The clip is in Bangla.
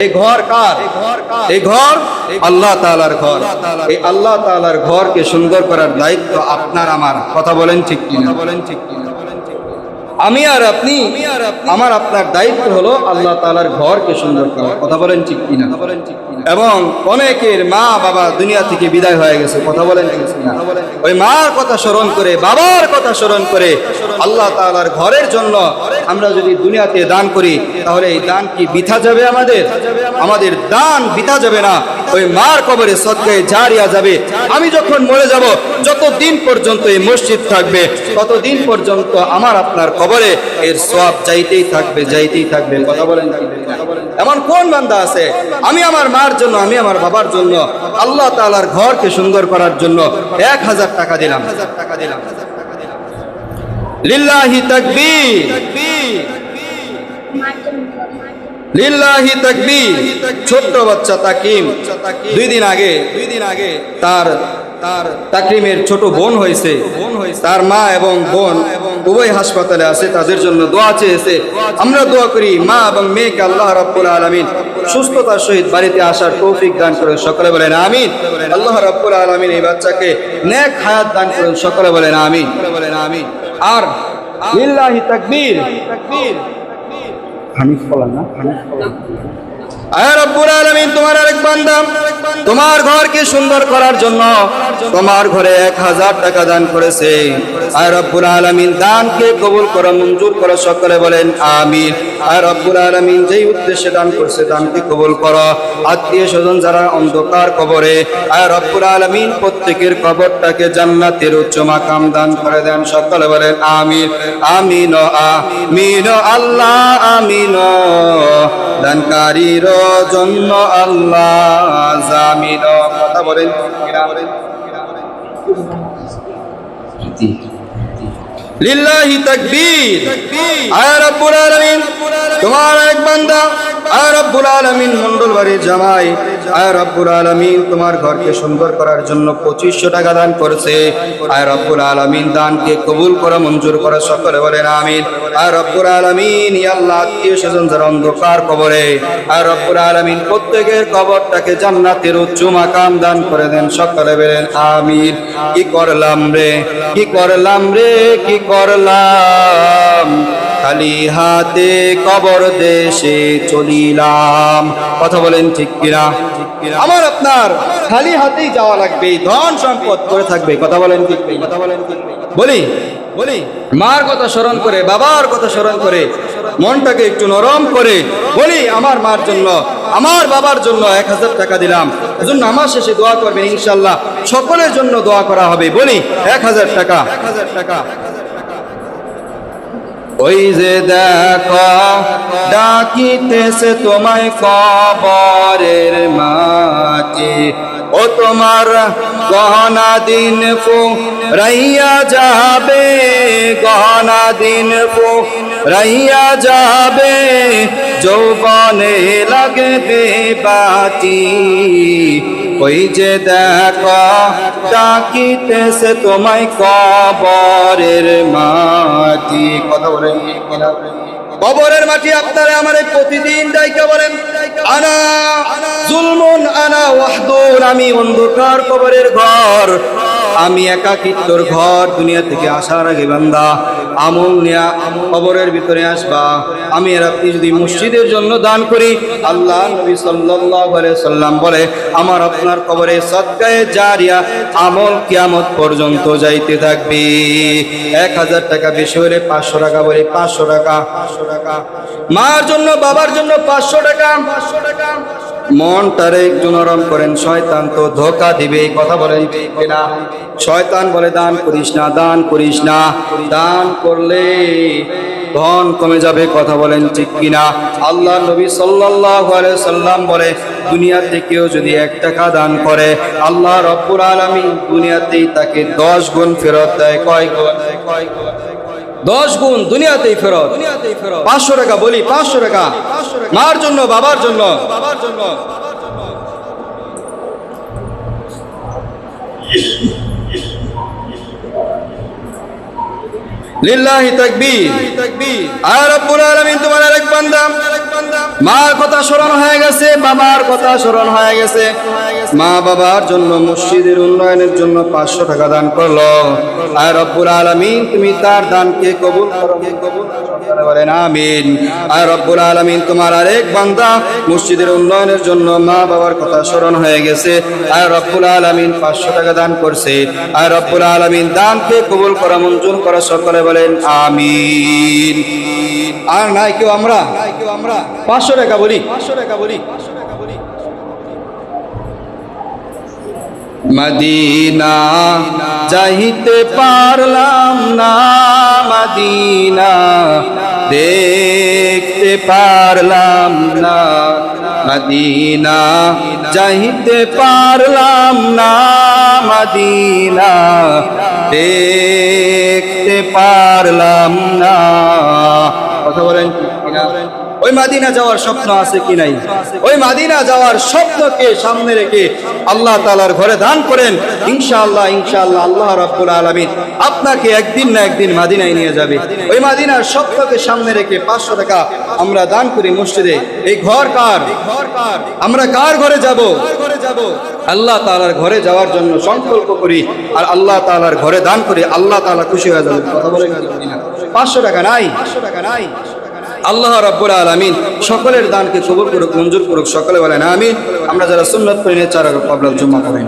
এই ঘর কার? এই ঘর আল্লাহ তাআলার ঘর। এই আল্লাহ তাআলার ঘরকে সুন্দর করার দায়িত্ব আপনার আমার। কথা বলেন ঠিক কিনা? আমি আর আপনি, আমার আপনার দায়িত্ব হলো আল্লাহ তাআলার ঘরকে সুন্দর করা। কথা বলেন ঠিক কিনা? এবং অনেকের মা বাবা দুনিয়া থেকে বিদায় হয়ে গেছে। কথা বলেন ঠিক কিনা? ওই মার কথা স্মরণ করে, বাবার কথা স্মরণ করে আল্লাহ তাআলার ঘরের জন্য আমরা যদি দুনিয়াতে দান করি, তাহলে এই দান কি বৃথা যাবে? আমাদের দান বৃথা যাবে না। ওই মার কবরে সদকায়ে জারিয়া যাবে। আমি যখন মরে যাব, যতদিন পর্যন্ত এই মসজিদ থাকবে, ততদিন পর্যন্ত আমার আপনার কবরে এর সওয়াব যাইতেই থাকবে। কথা বলেন ঠিক কিনা? এমন কোন বান্দা আছে আমি আমার মার জন্য, আমি আমার বাবার জন্য, আল্লাহ তাআলার ঘরকে সুন্দর করার জন্য 1000 টাকা দিলাম। লিল্লাহি তাকবীর, লিল্লাহি তাকবীর। ছোট্ট বাচ্চা তাকিম 2 দিন আগে তার তাকরিমের ছোট বোন হয়েছে। তার মা এবং বোন উভয় হাসপাতালে আছে, তাদের জন্য দোয়া চেয়েছে। আমরা দোয়া করি মা এবং মেয়েকে আল্লাহ রাব্বুল আলামিন সুস্থতার সহিত বাড়িতে আসার তৌফিক দান করেন। সকলে বলেন আমিন। আল্লাহ রাব্বুল আলামিন এই বাচ্চাকে নেক হায়াত দান করেন। সকলে বলেন আমিন। আর লিল্লাহি তাকবীর। হানিফ বলেন না? আয় রব্বুল আলামিন, তোমার আরেক বান্দা তোমার ঘরকে সুন্দর করার জন্য তোমার ঘরে 1000 টাকা দান করেছে। আয় রব্বুল আলামিন, দানকে কবুল করো, মঞ্জুর করো। সকলে বলেন আমিন। আয় রব্বুল আলামিন, যেই উদ্দেশ্যে দান করছে দানকে কবুল করো। আত্মীয় স্বজন যারা অন্ধকার কবরে, আয় রব্বুল আলামিন প্রত্যেকের কবরটাকে জান্নাতের উচ্চ মাকাম দান করে দেন। সকলে বলেন আমিন। আমিন আমিন আল্লাহ আমিন। দানকারীর জন্য আল্লাহ জামিন। কথা বলেন লিল্লাহি তাকবীর। আয় রব্বুল আলামিন, তোমার এক বান্দা আয় রব্বুল আলামিন মন্ডল বাড়ির জামাই, আয় রব্বুল আলামিন তোমার ঘরকে সুন্দর করার জন্য 2500 টাকা দান করেছে। আয় রব্বুল আলামিন, দানকে কবুল করো, মঞ্জুর করো। সকলে বলেন আমিন। আয় রব্বুল আলামিন, ইয়া আল্লাহ, আত্মীয় স্বজন যারা অন্ধকার কবরে, আয় রব্বুল আলামিন প্রত্যেকের কবরটাকে জান্নাতের উচ্চ মাকাম দান করে দেন। সকলে বলেন আমিন। কি করলাম রে, কি করলাম, খালি হাতে কবর দেশে চলিলাম। কথা বলেন ঠিক কিনা? আমার আপনার খালি হাতেই যাওয়া লাগবে, ধন সম্পদ করে থাকবে। কথা বলেন ঠিক কিনা? বলি মার কথা স্মরণ করে, বাবার কথা স্মরণ করে, মনটাকে একটু নরম করে বলি, আমার মার জন্য, আমার বাবার জন্য 1000 টাকা দিলাম। এজন্য আমার শেষে দোয়া করবেন ইনশাআল্লাহ, সকলের জন্য দোয়া করা হবে। বলি 1000 টাকা। ওই যে দেখো ডাকিতেছে তোমায় কবরের মাটি, ও তোমার গহনা দিন ফুরাইয়া যাবে, গহনা দিন ফুরাইয়া যাবে, যৌবনে লাগবে বাতি। ওই যে দেখো ডাকিতেছে তোমায় কবরের মাটি। কথা বলেন কবরের মাটি আপনারা আমারে প্রতিদিন ডাইকা বলেন আনা জুলমুন আনা ওয়াহদুন, আমি অন্ধকার কবরের ঘর, আমি একাকিত্বর ঘর। দুনিয়া থেকে আসার আগে বান্দা আমল নিয়া কবরের ভিতরে আসবা। আমি আর আপনি যদি মসজিদের জন্য দান করি, আল্লাহ নবী সাল্লাল্লাহু আলাইহি সাল্লাম বলে আমার আপনার কবরে সদকায়ে জারিয়া আমল কিয়ামত পর্যন্ত যাইতে থাকবে। 1000 টাকা বেশি হলে 500 টাকা, বলে 500 টাকা। মার জন্য, বাবার জন্য 500 টাকা। মনটারে একটু নরম করেন, শয়তান তো ধোঁকা দিবে। কথা বলেন ঠিক না? শয়তান বলে দান করিস না, দান করিস না, দান করলে ধন কমে যাবে। কথা বলেন ঠিক কিনা? আল্লাহ নবী সাল্লাল্লাহু আলাইহি সাল্লাম বলে দুনিয়াতে কেউ যদি 1 টাকা দান করে, আল্লাহ রাব্বুল আলামিন দুনিয়াতেই তাকে 10 গুণ ফেরত দেয়। কয় গুণ? 10 গুণ দুনিয়াতেই ফেরত। 500 টাকা, বলি 500 টাকা মার জন্য, বাবার জন্য। লিল্লাহি তাকবীর। আর রব্বুল আলামিন তোমার আরেক বান্দা মার কথা স্মরণ হয়ে গেছে, বাবার কথা স্মরণ হয়ে গেছে, মা বাবার জন্য মসজিদের উন্নয়নের জন্য 500 টাকা দান করলো। আর রব্বুল আলামিন তুমি তার দানকে কবুল করো, বলেন আমিন। আর রব্বুল আলামিন তোমার আরেক বান্দা মসজিদের উন্নয়নের জন্য মা বাবার কথা স্মরণ হয়ে গেছে, আর রব্বুল আলামিন 500 টাকা দান করছে। আর রব্বুল আলামিন দানকে কবুল করা, মঞ্জুর করা, সকলে বলেন আমিন। আর নাই কেউ আমরা 500 টাকা বলি, মদিনা যাইতে পারলাম না, মদিনা দেখতে পারলাম না, মদিনা যাইতে পারলাম না, মদিনা দেখতে পারলাম না। কথা বলেন কিনা? ওই মদিনা যাওয়ার স্বপ্ন আছে কি নাই? ওই মদিনা যাওয়ার স্বপ্নকে সামনে রেখে আল্লাহ তাআলার ঘরে দান করেন, ইনশাআল্লাহ ইনশাআল্লাহ আল্লাহ রাব্বুল আলামিন আপনাকে একদিন না একদিন মদিনায় নিয়ে যাবে। ওই মদিনার স্বপ্নকে সামনে রেখে 500 টাকা আমরা দান করি মসজিদে। এই ঘর কার? আমরা কার ঘরে যাব? আল্লাহ তাআলার ঘরে যাওয়ার জন্য সংকল্প করি আর আল্লাহ তাআলার ঘরে দান করি, আল্লাহ তাআলা খুশি হয়ে যাবে। কথা বলেন কিনা? 500 টাকা নাই, আল্লাহ রাব্বুল আলামিন সকলের দানকে কবুল করুক, মঞ্জুর করুক, সকলে বলেন আমিন। আমরা যারা সুন্নাত পড়ি না, 4 ওয়াক্ত ক্বাবলা জুমা পড়ি।